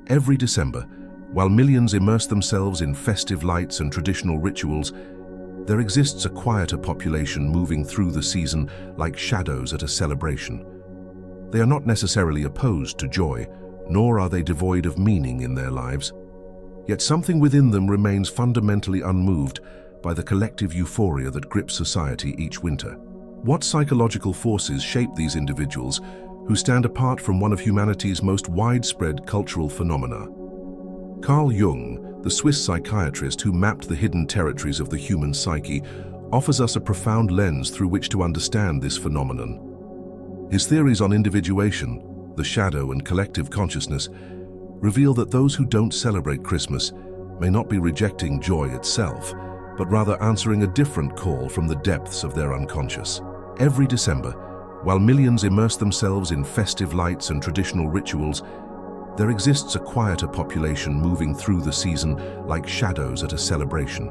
Every December, while millions immerse themselves in festive lights and traditional rituals, there exists a quieter population moving through the season like shadows at a celebration. They are not necessarily opposed to joy, nor are they devoid of meaning in their lives. Yet something within them remains fundamentally unmoved by the collective euphoria that grips society each winter. What psychological forces shape these individuals who stand apart from one of humanity's most widespread cultural phenomena? Carl Jung, the Swiss psychiatrist who mapped the hidden territories of the human psyche, offers us a profound lens through which to understand this phenomenon. His theories on individuation, the shadow and collective consciousness, reveal that those who don't celebrate Christmas may not be rejecting joy itself, but rather answering a different call from the depths of their unconscious. Every December, while millions immerse themselves in festive lights and traditional rituals, there exists a quieter population moving through the season like shadows at a celebration.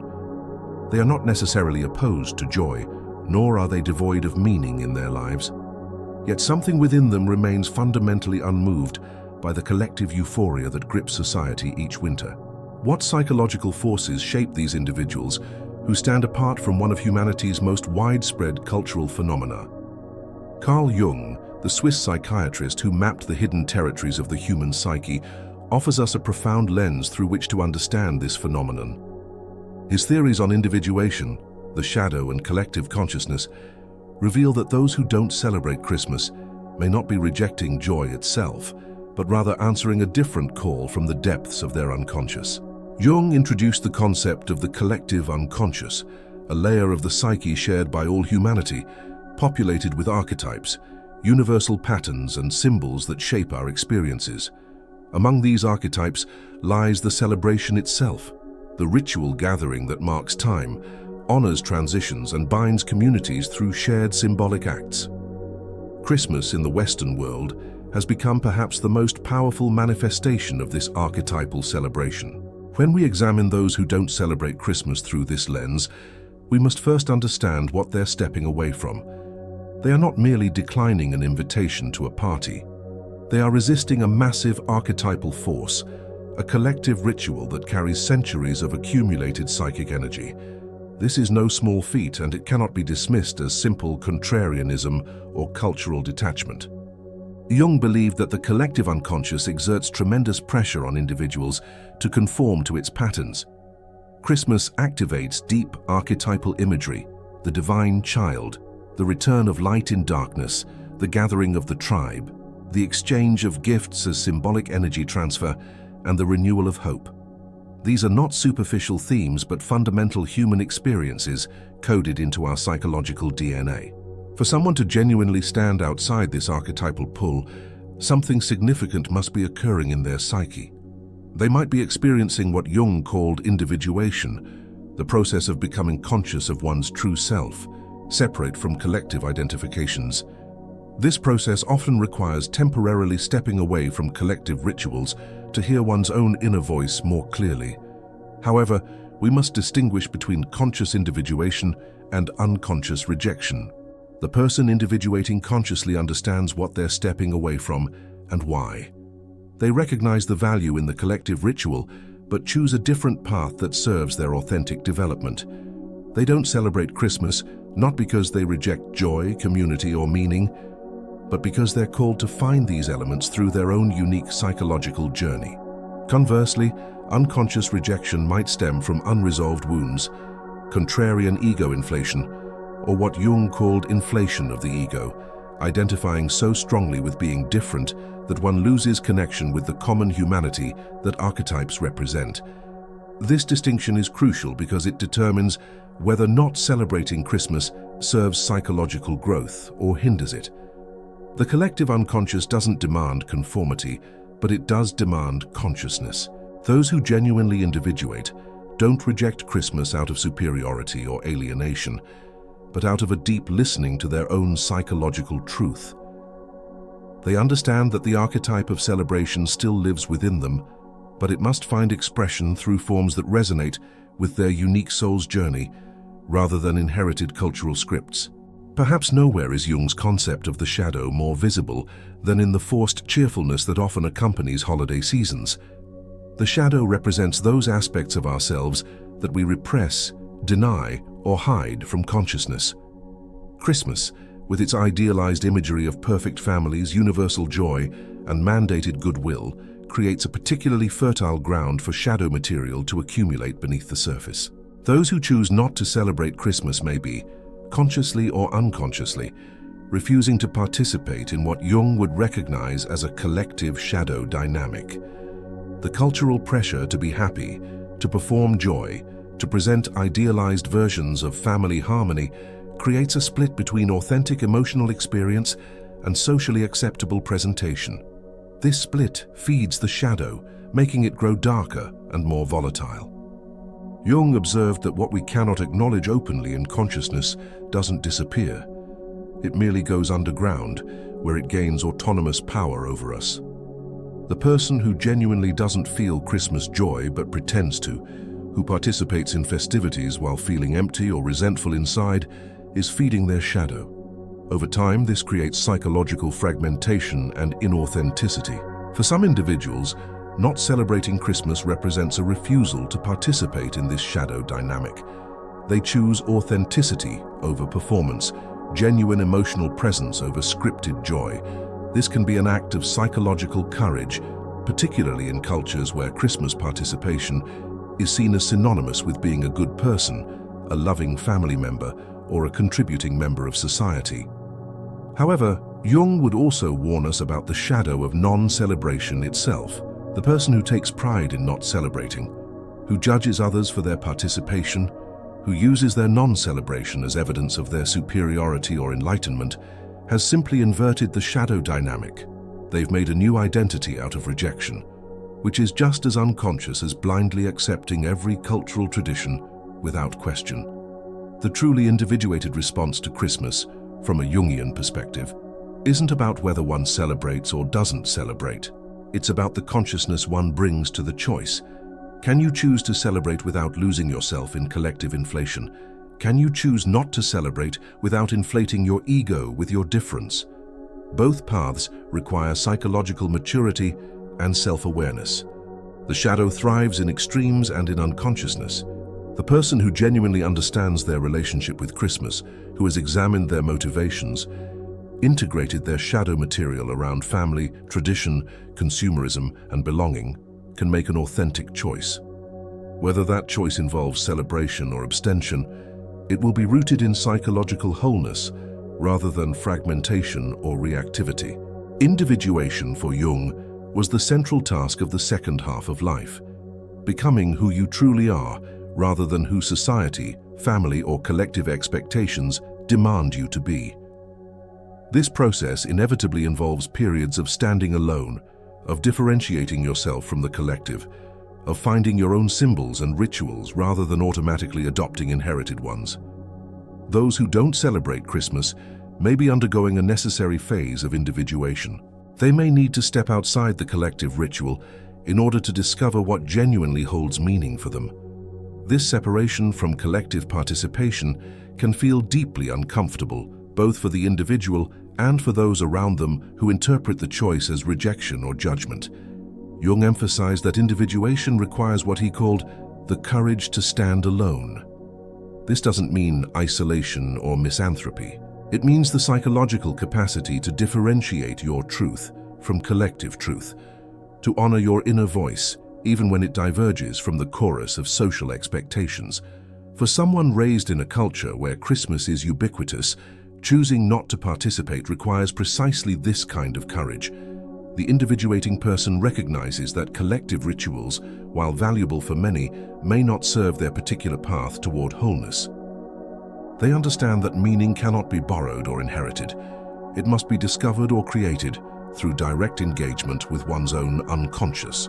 They are not necessarily opposed to joy, nor are they devoid of meaning in their lives. Yet something within them remains fundamentally unmoved by the collective euphoria that grips society each winter. What psychological forces shape these individuals who stand apart from one of humanity's most widespread cultural phenomena? Carl Jung, the Swiss psychiatrist who mapped the hidden territories of the human psyche, offers us a profound lens through which to understand this phenomenon. His theories on individuation, the shadow and collective consciousness, reveal that those who don't celebrate Christmas may not be rejecting joy itself, but rather answering a different call from the depths of their unconscious. Jung introduced the concept of the collective unconscious, a layer of the psyche shared by all humanity, populated with archetypes, universal patterns and symbols that shape our experiences. Among these archetypes lies the celebration itself, the ritual gathering that marks time, honors transitions and binds communities through shared symbolic acts. Christmas in the Western world has become perhaps the most powerful manifestation of this archetypal celebration. When we examine those who don't celebrate Christmas through this lens, we must first understand what they're stepping away from. They are not merely declining an invitation to a party. They are resisting a massive archetypal force, a collective ritual that carries centuries of accumulated psychic energy. This is no small feat, and it cannot be dismissed as simple contrarianism or cultural detachment. Jung believed that the collective unconscious exerts tremendous pressure on individuals to conform to its patterns. Christmas activates deep archetypal imagery, the divine child, the return of light in darkness, the gathering of the tribe, the exchange of gifts as symbolic energy transfer, and the renewal of hope. These are not superficial themes but fundamental human experiences coded into our psychological DNA. For someone to genuinely stand outside this archetypal pull, something significant must be occurring in their psyche. They might be experiencing what Jung called individuation, the process of becoming conscious of one's true self, separate from collective identifications. This process often requires temporarily stepping away from collective rituals to hear one's own inner voice more clearly. However, we must distinguish between conscious individuation and unconscious rejection. The person individuating consciously understands what they're stepping away from and why. They recognize the value in the collective ritual, but choose a different path that serves their authentic development. They don't celebrate Christmas not because they reject joy, community, or meaning, but because they're called to find these elements through their own unique psychological journey. Conversely, unconscious rejection might stem from unresolved wounds, contrarian ego inflation, or what Jung called inflation of the ego, identifying so strongly with being different that one loses connection with the common humanity that archetypes represent. This distinction is crucial because it determines whether not celebrating Christmas serves psychological growth or hinders it. The collective unconscious doesn't demand conformity, but it does demand consciousness. Those who genuinely individuate don't reject Christmas out of superiority or alienation, but out of a deep listening to their own psychological truth. They understand that the archetype of celebration still lives within them, but it must find expression through forms that resonate with their unique soul's journey, rather than inherited cultural scripts. Perhaps nowhere is Jung's concept of the shadow more visible than in the forced cheerfulness that often accompanies holiday seasons. The shadow represents those aspects of ourselves that we repress, deny, or hide from consciousness. Christmas, with its idealized imagery of perfect families, universal joy, and mandated goodwill, creates a particularly fertile ground for shadow material to accumulate beneath the surface. Those who choose not to celebrate Christmas may be, consciously or unconsciously, refusing to participate in what Jung would recognize as a collective shadow dynamic. The cultural pressure to be happy, to perform joy, to present idealized versions of family harmony creates a split between authentic emotional experience and socially acceptable presentation. This split feeds the shadow, making it grow darker and more volatile. Jung observed that what we cannot acknowledge openly in consciousness doesn't disappear. It merely goes underground, where it gains autonomous power over us. The person who genuinely doesn't feel Christmas joy but pretends to, who participates in festivities while feeling empty or resentful inside, is feeding their shadow. Over time, this creates psychological fragmentation and inauthenticity. For some individuals, not celebrating Christmas represents a refusal to participate in this shadow dynamic. They choose authenticity over performance, genuine emotional presence over scripted joy. This can be an act of psychological courage, particularly in cultures where Christmas participation is seen as synonymous with being a good person, a loving family member, or a contributing member of society. However, Jung would also warn us about the shadow of non-celebration itself. The person who takes pride in not celebrating, who judges others for their participation, who uses their non-celebration as evidence of their superiority or enlightenment, has simply inverted the shadow dynamic. They've made a new identity out of rejection, which is just as unconscious as blindly accepting every cultural tradition without question. The truly individuated response to Christmas, from a Jungian perspective, isn't about whether one celebrates or doesn't celebrate. It's about the consciousness one brings to the choice. Can you choose to celebrate without losing yourself in collective inflation? Can you choose not to celebrate without inflating your ego with your difference? Both paths require psychological maturity and self-awareness. The shadow thrives in extremes and in unconsciousness. The person who genuinely understands their relationship with Christmas, who has examined their motivations, integrated their shadow material around family, tradition, consumerism, and belonging, can make an authentic choice. Whether that choice involves celebration or abstention, it will be rooted in psychological wholeness rather than fragmentation or reactivity. Individuation for Jung was the central task of the second half of life, becoming who you truly are rather than who society, family, or collective expectations demand you to be. This process inevitably involves periods of standing alone, of differentiating yourself from the collective, of finding your own symbols and rituals rather than automatically adopting inherited ones. Those who don't celebrate Christmas may be undergoing a necessary phase of individuation. They may need to step outside the collective ritual in order to discover what genuinely holds meaning for them. This separation from collective participation can feel deeply uncomfortable, both for the individual and for those around them who interpret the choice as rejection or judgment. Jung emphasized that individuation requires what he called the courage to stand alone. This doesn't mean isolation or misanthropy. It means the psychological capacity to differentiate your truth from collective truth, to honor your inner voice, even when it diverges from the chorus of social expectations. For someone raised in a culture where Christmas is ubiquitous, choosing not to participate requires precisely this kind of courage. The individuating person recognizes that collective rituals, while valuable for many, may not serve their particular path toward wholeness. They understand that meaning cannot be borrowed or inherited. It must be discovered or created through direct engagement with one's own unconscious.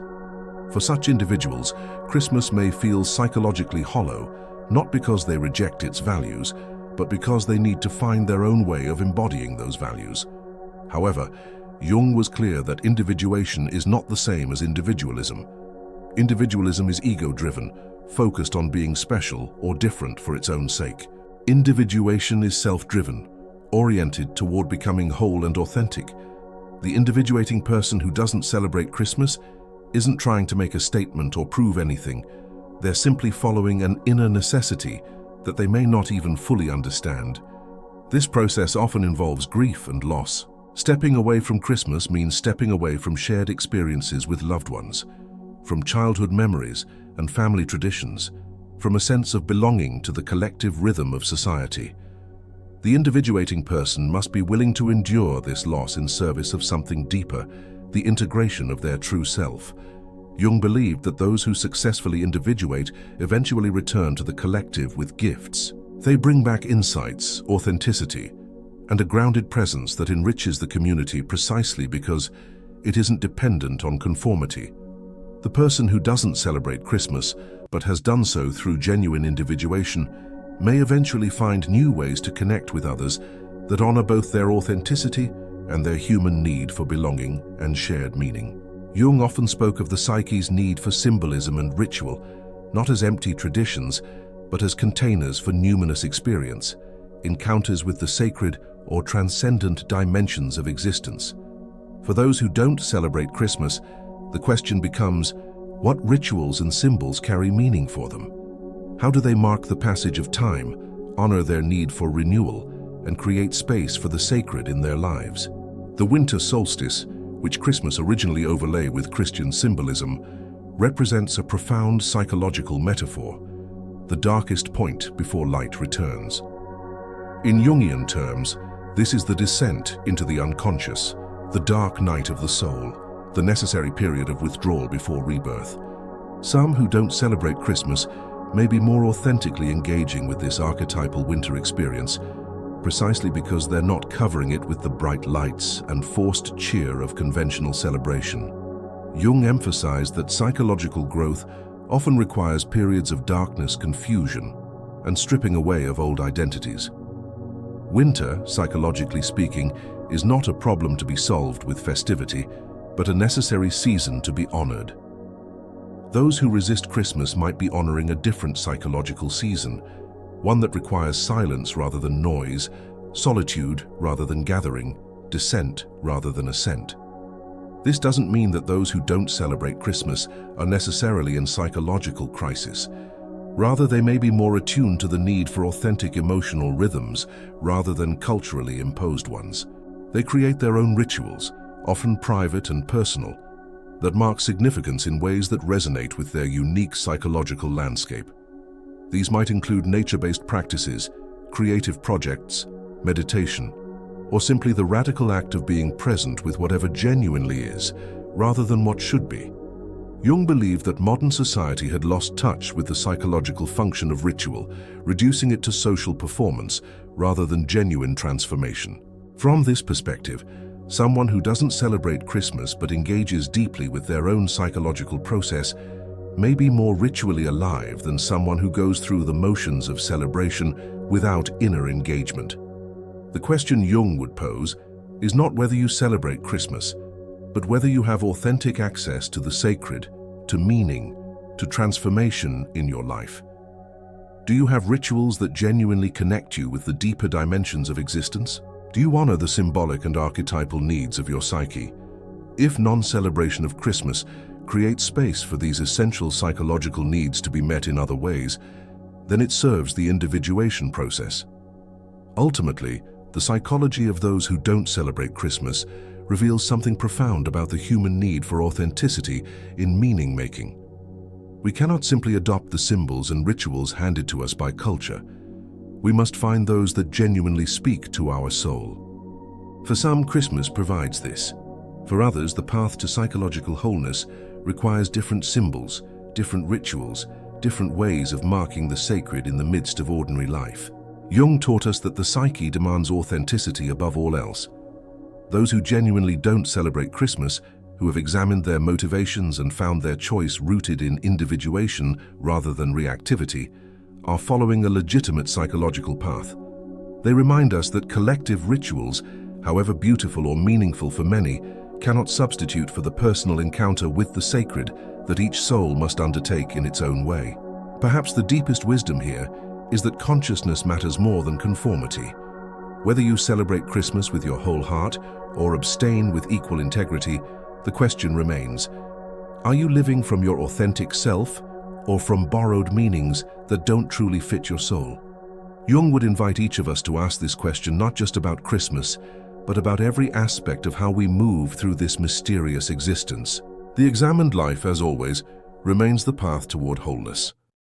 For such individuals, Christmas may feel psychologically hollow, not because they reject its values, but because they need to find their own way of embodying those values. However, Jung was clear that individuation is not the same as individualism. Individualism is ego-driven, focused on being special or different for its own sake. Individuation is self-driven, oriented toward becoming whole and authentic. The individuating person who doesn't celebrate Christmas isn't trying to make a statement or prove anything. They're simply following an inner necessity that they may not even fully understand. This process often involves grief and loss. Stepping away from Christmas means stepping away from shared experiences with loved ones, from childhood memories and family traditions, from a sense of belonging to the collective rhythm of society. The individuating person must be willing to endure this loss in service of something deeper, the integration of their true self. Jung believed that those who successfully individuate eventually return to the collective with gifts. They bring back insights, authenticity, and a grounded presence that enriches the community precisely because it isn't dependent on conformity. The person who doesn't celebrate Christmas but has done so through genuine individuation may eventually find new ways to connect with others that honor both their authenticity and their human need for belonging and shared meaning. Jung often spoke of the psyche's need for symbolism and ritual, not as empty traditions, but as containers for numinous experience, encounters with the sacred or transcendent dimensions of existence. For those who don't celebrate Christmas, the question becomes, what rituals and symbols carry meaning for them? How do they mark the passage of time, honor their need for renewal, and create space for the sacred in their lives? The winter solstice, which Christmas originally overlay with Christian symbolism, represents a profound psychological metaphor, the darkest point before light returns. In Jungian terms, this is the descent into the unconscious, the dark night of the soul, the necessary period of withdrawal before rebirth. Some who don't celebrate Christmas may be more authentically engaging with this archetypal winter experience, precisely because they're not covering it with the bright lights and forced cheer of conventional celebration. Jung emphasized that psychological growth often requires periods of darkness, confusion, and stripping away of old identities. Winter, psychologically speaking, is not a problem to be solved with festivity, but a necessary season to be honored. Those who resist Christmas might be honoring a different psychological season, one that requires silence rather than noise, solitude rather than gathering, descent rather than ascent. This doesn't mean that those who don't celebrate Christmas are necessarily in psychological crisis. Rather, they may be more attuned to the need for authentic emotional rhythms rather than culturally imposed ones. They create their own rituals, often private and personal, that mark significance in ways that resonate with their unique psychological landscape. These might include nature-based practices, creative projects, meditation, or simply the radical act of being present with whatever genuinely is, rather than what should be. Jung believed that modern society had lost touch with the psychological function of ritual, reducing it to social performance rather than genuine transformation. From this perspective, someone who doesn't celebrate Christmas but engages deeply with their own psychological process may be more ritually alive than someone who goes through the motions of celebration without inner engagement. The question Jung would pose is not whether you celebrate Christmas, but whether you have authentic access to the sacred, to meaning, to transformation in your life. Do you have rituals that genuinely connect you with the deeper dimensions of existence? Do you honor the symbolic and archetypal needs of your psyche? If non-celebration of Christmas creates space for these essential psychological needs to be met in other ways, then it serves the individuation process. Ultimately, the psychology of those who don't celebrate Christmas reveals something profound about the human need for authenticity in meaning-making. We cannot simply adopt the symbols and rituals handed to us by culture. We must find those that genuinely speak to our soul. For some, Christmas provides this. For others, the path to psychological wholeness requires different symbols, different rituals, different ways of marking the sacred in the midst of ordinary life. Jung taught us that the psyche demands authenticity above all else. Those who genuinely don't celebrate Christmas, who have examined their motivations and found their choice rooted in individuation rather than reactivity, are following a legitimate psychological path. They remind us that collective rituals, however beautiful or meaningful for many, cannot substitute for the personal encounter with the sacred that each soul must undertake in its own way. Perhaps the deepest wisdom here is that consciousness matters more than conformity. Whether you celebrate Christmas with your whole heart or abstain with equal integrity, the question remains, Are you living from your authentic self or from borrowed meanings that don't truly fit your soul? Jung would invite each of us to ask this question not just about Christmas, but about every aspect of how we move through this mysterious existence. The examined life, as always, remains the path toward wholeness.